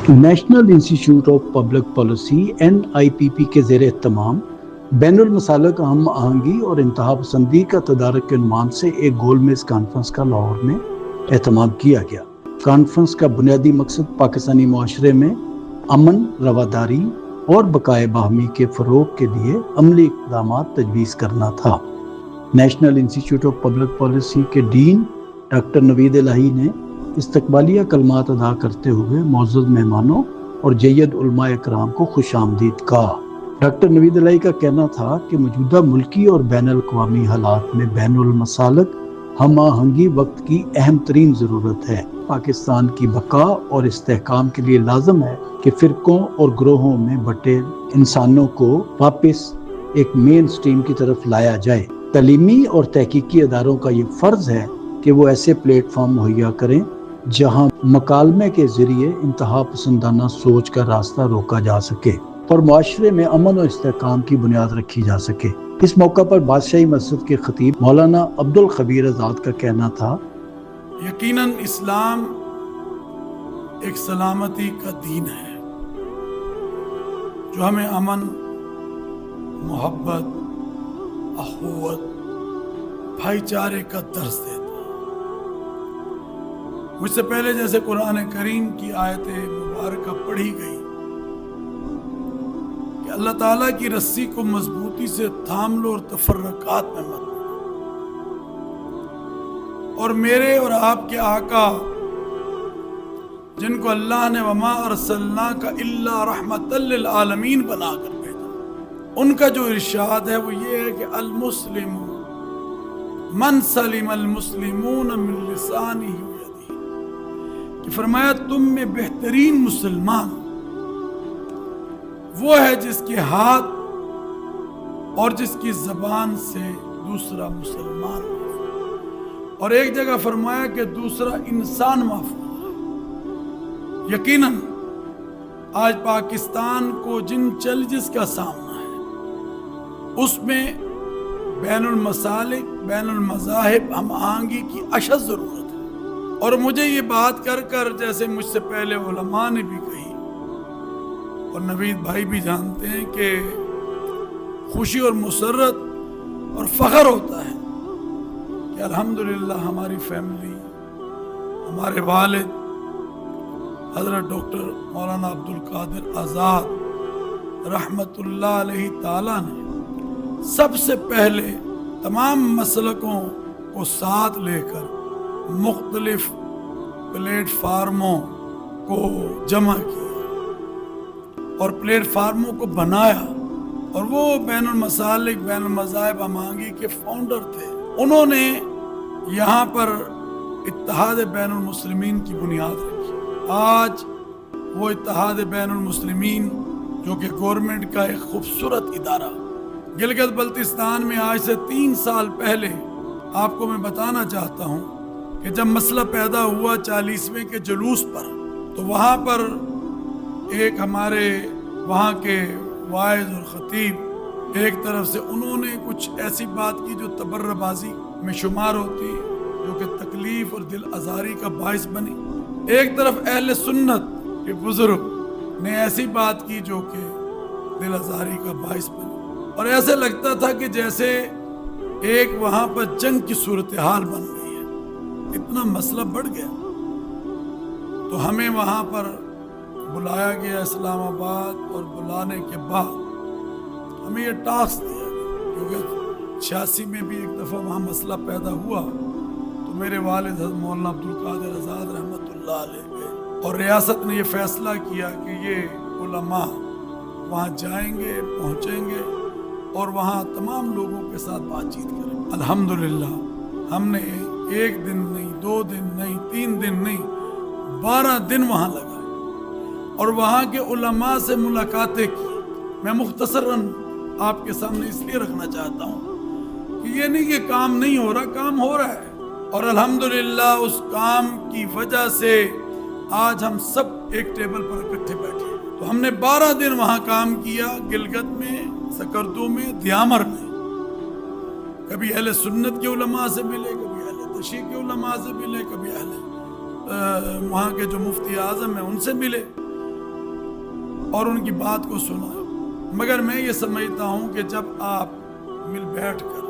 National institute of public policy NIPP کے زیر اہتمام بین المسالک ہم آہنگی اور انتہا پسندی کا تدارک کے عنوان سے ایک گول میز کانفرنس کا لاہور میں اہتمام کیا گیا۔ کانفرنس کا بنیادی مقصد پاکستانی معاشرے میں امن، رواداری اور بقائے باہمی کے فروغ کے لیے عملی اقدامات تجویز کرنا تھا۔ National institute of public policy کے ڈین ڈاکٹر نوید الہی نے استقبالیہ کلمات ادا کرتے ہوئے معزز مہمانوں اور جید علماء اکرام کو خوش آمدید کہا۔ ڈاکٹر نوید الہی کا کہنا تھا کہ موجودہ ملکی اور بین الاقوامی حالات میں بین المسالک ہم آہنگی وقت کی اہم ترین ضرورت ہے۔ پاکستان کی بقا اور استحکام کے لیے لازم ہے کہ فرقوں اور گروہوں میں بٹے انسانوں کو واپس ایک مین سٹریم کی طرف لایا جائے۔ تعلیمی اور تحقیقی اداروں کا یہ فرض ہے کہ وہ ایسے پلیٹ فارم مہیا کریں جہاں مکالمے کے ذریعے انتہا پسندانہ سوچ کا راستہ روکا جا سکے اور معاشرے میں امن و استحکام کی بنیاد رکھی جا سکے۔ اس موقع پر بادشاہی مسجد کے خطیب مولانا عبدالخبیر آزاد کا کہنا تھا، یقیناً اسلام ایک سلامتی کا دین ہے جو ہمیں امن، محبت، اخوت، بھائی چارے کا درس دیتا ہے۔ مجھ سے پہلے جیسے قرآن کریم کی آیت مبارکہ پڑھی گئی کہ اللہ تعالیٰ کی رسی کو مضبوطی سے تھام لو اور تفرقات میں مت پڑو، اور میرے اور آپ کے آقا جن کو اللہ نے وما ارسلناک الا رحمۃ للعالمین بنا کر بھیجا، ان کا جو ارشاد ہے وہ یہ ہے کہ المسلم من سلم المسلمون من لسانہ ویدہ، کہ فرمایا تم میں بہترین مسلمان وہ ہے جس کے ہاتھ اور جس کی زبان سے دوسرا مسلمان محفوظ، اور ایک جگہ فرمایا کہ دوسرا انسان محفوظ ہے۔ یقیناً آج پاکستان کو جن چیلنجز کا سامنا ہے اس میں بین المسالک، بین المذاہب ہم آہنگی کی اشد ضرورت ہے۔ اور مجھے یہ بات کر جیسے مجھ سے پہلے علماء نے بھی کہی اور نوید بھائی بھی جانتے ہیں کہ خوشی اور مسرت اور فخر ہوتا ہے کہ الحمدللہ ہماری فیملی، ہمارے والد حضرت ڈاکٹر مولانا عبدالقادر آزاد رحمت اللہ علیہ تعالیٰ نے سب سے پہلے تمام مسلکوں کو ساتھ لے کر مختلف پلیٹ فارموں کو جمع کیا اور پلیٹ فارموں کو بنایا، اور وہ بین المسالک، بین المذاہب ہم آہنگی کے فاؤنڈر تھے۔ انہوں نے یہاں پر اتحاد بین المسلمین کی بنیاد رکھی۔ آج وہ اتحاد بین المسلمین جو کہ گورنمنٹ کا ایک خوبصورت ادارہ گلگت بلتستان میں آج سے 3 سال پہلے، آپ کو میں بتانا چاہتا ہوں کہ جب مسئلہ پیدا ہوا 40ویں کے جلوس پر، تو وہاں پر ایک ہمارے وہاں کے واعظ اور خطیب ایک طرف سے انہوں نے کچھ ایسی بات کی جو تبرہ بازی میں شمار ہوتی، جو کہ تکلیف اور دل آزاری کا باعث بنی۔ ایک طرف اہل سنت کے بزرگ نے ایسی بات کی جو کہ دل آزاری کا باعث بنی، اور ایسے لگتا تھا کہ جیسے ایک وہاں پر جنگ کی صورتحال بن گئی ہے، اتنا مسئلہ بڑھ گیا۔ تو ہمیں وہاں پر بلایا گیا اسلام آباد، اور بلانے کے بعد ہمیں یہ ٹاسک دیا گیا، کیونکہ 86 میں بھی ایک دفعہ وہاں مسئلہ پیدا ہوا تو میرے والد حضرت مولانا عبدالقادر آزاد رحمت اللہ علیہ گئے، اور ریاست نے یہ فیصلہ کیا کہ یہ علماء وہاں جائیں گے، پہنچیں گے اور وہاں تمام لوگوں کے ساتھ بات چیت کریں۔ الحمدللہ ہم نے 1 دن نہیں، 2 دن نہیں، 3 دن نہیں، 12 دن وہاں لگائے اور وہاں کے علماء سے ملاقاتیں کی۔ میں مختصراً آپ کے سامنے اس لیے رکھنا چاہتا ہوں کہ یہ نہیں کہ کام نہیں ہو رہا، کام ہو رہا ہے، اور الحمدللہ اس کام کی وجہ سے آج ہم سب ایک ٹیبل پر اکٹھے بیٹھے ہیں۔ تو ہم نے 12 دن وہاں کام کیا، گلگت میں، سکردو میں، دیامر میں۔ کبھی اہل سنت کے علماء سے ملے، کبھی اہل تشیع کے علماء سے ملے، کبھی اہل وہاں کے جو مفتی اعظم ہیں ان سے ملے، اور ان کی بات کو سنا. مگر میں یہ سمجھتا ہوں کہ جب آپ مل بیٹھ کر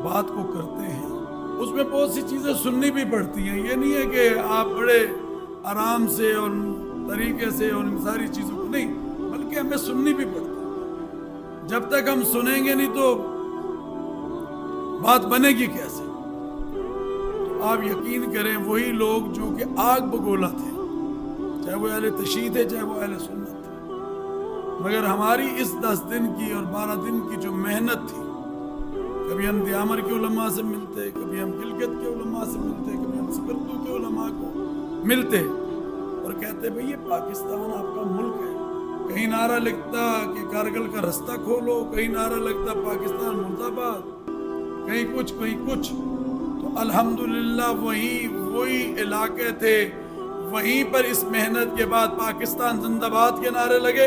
بات کو کرتے ہیں اس میں بہت سی چیزیں سننی بھی پڑتی ہیں. یہ نہیں ہے کہ آپ بڑے آرام سے اور طریقے سے اور ان ساری چیزوں کو نہیں، بلکہ ہمیں سننی بھی پڑتی ہے. جب تک ہم سنیں گے نہیں تو بات بنے گی کیسے؟ تو آپ یقین کریں وہی لوگ جو کہ آگ بگولا تھے، چاہے وہ اہل تشیع تھے چاہے وہ اہل سنت تھے، مگر ہماری اس 10 دن کی اور 12 دن کی جو محنت تھی، کبھی ہم دیامر کے علماء سے ملتے، کبھی ہم گلگت کے علماء سے ملتے، کبھی ہم سکردو کے علماء کو ملتے اور کہتے بھئی یہ پاکستان آپ کا ملک ہے. کہیں نعرہ لکھتا کہ کارگل کا رستہ کھولو، کہیں نعرہ لگتا پاکستان مرد آباد، کہیں کچھ کہیں کچھ. تو الحمدللہ وہی علاقے تھے، وہیں پر اس محنت کے بعد پاکستان زندہ باد کے نعرے لگے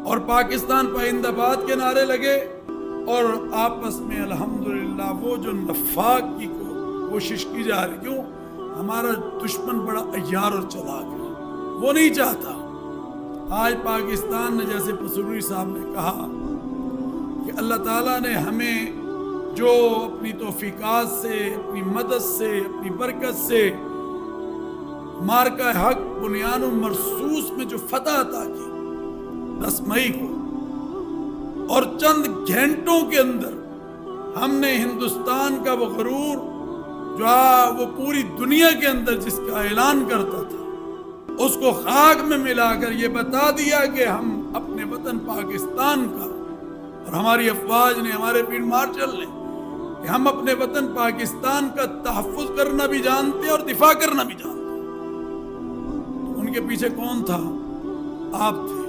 اور پاکستان پائندہ باد کے نعرے لگے، اور آپس میں الحمدللہ وہ جو نفاق کی کوشش کی جا رہی. کیوں؟ ہمارا دشمن بڑا عیار اور چلاک ہے، وہ نہیں چاہتا. آج پاکستان نے، جیسے پسروری صاحب نے کہا کہ اللہ تعالیٰ نے ہمیں جو اپنی توفیقات سے، اپنی مدد سے، اپنی برکت سے مارکہ حق بنیان و مرصوص میں جو فتح عطا کی 10 مئی کو، اور چند گھنٹوں کے اندر ہم نے ہندوستان کا وہ غرور جو وہ پوری دنیا کے اندر جس کا اعلان کرتا تھا اس کو خاک میں ملا کر یہ بتا دیا کہ ہم اپنے وطن پاکستان کا، اور ہماری افواج نے، ہمارے فیلڈ مارشل نے، کہ ہم اپنے وطن پاکستان کا تحفظ کرنا بھی جانتے اور دفاع کرنا بھی جانتے. تو ان کے پیچھے کون تھا؟ آپ تھے،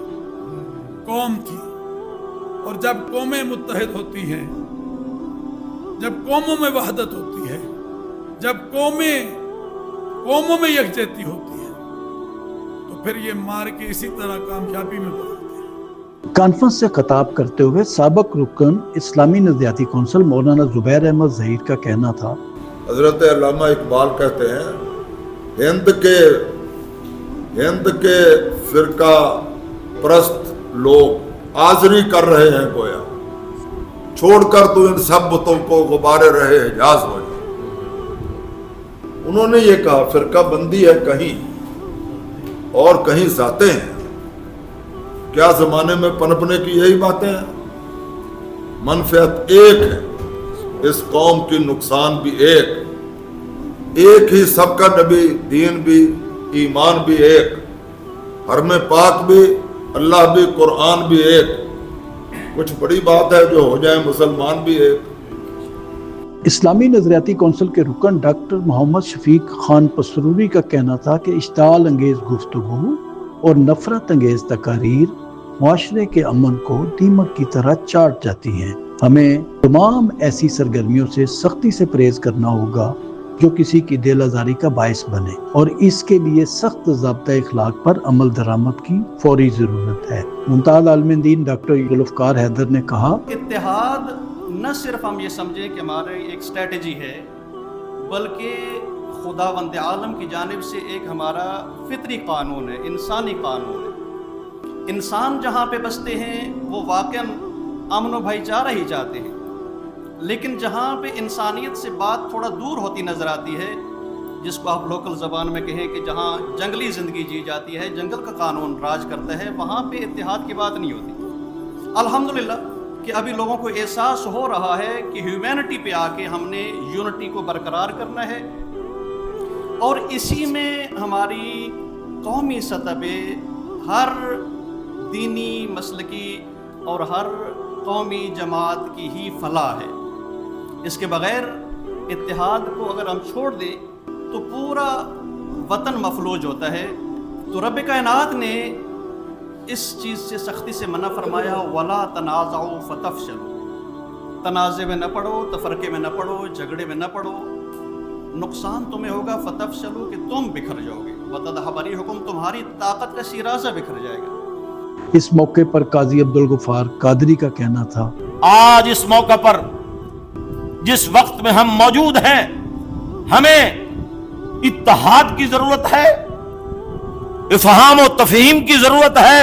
قوم تھی. اور جب قومیں متحد ہوتی ہیں، جب قوموں میں وحدت ہوتی ہے، جب قوموں میں یکجہتی ہوتی ہے، تو پھر یہ مار کے اسی طرح کامیابی میں بدلتے ہیں. کانفرنس سے خطاب کرتے ہوئے سابق رکن اسلامی نظریاتی کونسل مولانا زبیر احمد ظہیر کا کہنا تھا، حضرت علامہ اقبال کہتے ہیں ہند کے فرقہ پرست لوگ آزری کر رہے ہیں گویا، چھوڑ کر تو ان سب بتوں کو غبارے رہے حجاز ہو جائے. انہوں نے یہ کہا فرقہ بندی ہے کہیں اور کہیں ذاتیں ہیں. کیا زمانے میں پنپنے کی یہی باتیں ہیں؟ منفعت ایک ہے، اس قوم کی نقصان بھی ایک ہی سب کا نبی، دین بھی، ایمان بھی ایک، حرم پاک بھی، اللہ بھی، قرآن بھی ایک. کچھ بڑی بات ہے جو ہو جائے مسلمان بھی ایک. اسلامی نظریاتی کونسل کے رکن ڈاکٹر محمد شفیق خان پسروری کا کہنا تھا کہ اشتعال انگیز گفتگو اور نفرت انگیز تقاریر معاشرے کے امن کو دیمک کی طرح چاٹ جاتی ہیں. ہمیں تمام ایسی سرگرمیوں سے سختی سے پرہیز کرنا ہوگا جو کسی کی دل آزاری کا باعث بنے، اور اس کے لیے سخت ضابطہ اخلاق پر عمل درآمد کی فوری ضرورت ہے. ممتاز عالم دین ڈاکٹر ذوالفقار حیدر نے کہا، اتحاد نہ صرف ہم یہ سمجھیں کہ ہمارے ایک اسٹریٹجی ہے، بلکہ خداوند عالم کی جانب سے ایک ہمارا فطری قانون ہے، انسانی قانون ہے. انسان جہاں پہ بستے ہیں وہ واقعاً امن و بھائی چارہ ہی چاہتے ہیں، لیکن جہاں پہ انسانیت سے بات تھوڑا دور ہوتی نظر آتی ہے، جس کو آپ لوکل زبان میں کہیں کہ جہاں جنگلی زندگی جی جاتی ہے، جنگل کا قانون راج کرتا ہے، وہاں پہ اتحاد کی بات نہیں ہوتی. الحمدللہ کہ ابھی لوگوں کو احساس ہو رہا ہے کہ ہیومینٹی پہ آ کے ہم نے یونٹی کو برقرار کرنا ہے، اور اسی میں ہماری قومی سطح پہ ہر دینی مسلکی اور ہر قومی جماعت کی ہی فلاح ہے. اس کے بغیر اتحاد کو اگر ہم چھوڑ دیں تو پورا وطن مفلوج ہوتا ہے. تو رب کائنات نے اس چیز سے سختی سے منع فرمایا، وَلَا تَنَازَعُوا فَتَفْشَلُوا، تنازع میں نہ پڑو، تفرقے میں نہ پڑو، جھگڑے میں نہ پڑو، نقصان تمہیں ہوگا، فَتَفْشَلُوا کہ تم بکھر جاؤ گے، وَتَذْهَبَ رِيحُكُمْ تمہاری طاقت کا شیرازہ بکھر جائے گا. اس موقع پر قاضی عبدالغفار قادری کا کہنا تھا، آج اس موقع پر جس وقت میں ہم موجود ہیں، ہمیں اتحاد کی ضرورت ہے، افہام و تفہیم کی ضرورت ہے.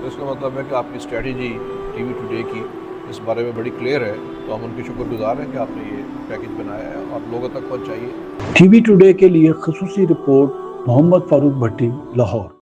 تو اس کا مطلب ہے کہ آپ کی اسٹریٹجی ٹی وی ٹوڈے کی اس بارے میں بڑی کلیئر ہے، تو ہم ان کے شکر گزار ہیں کہ آپ نے یہ پیکیج بنایا ہے اور لوگوں تک پہنچائیے۔ ٹی وی ٹوڈے کے لیے خصوصی رپورٹ محمد فاروق بھٹی، لاہور۔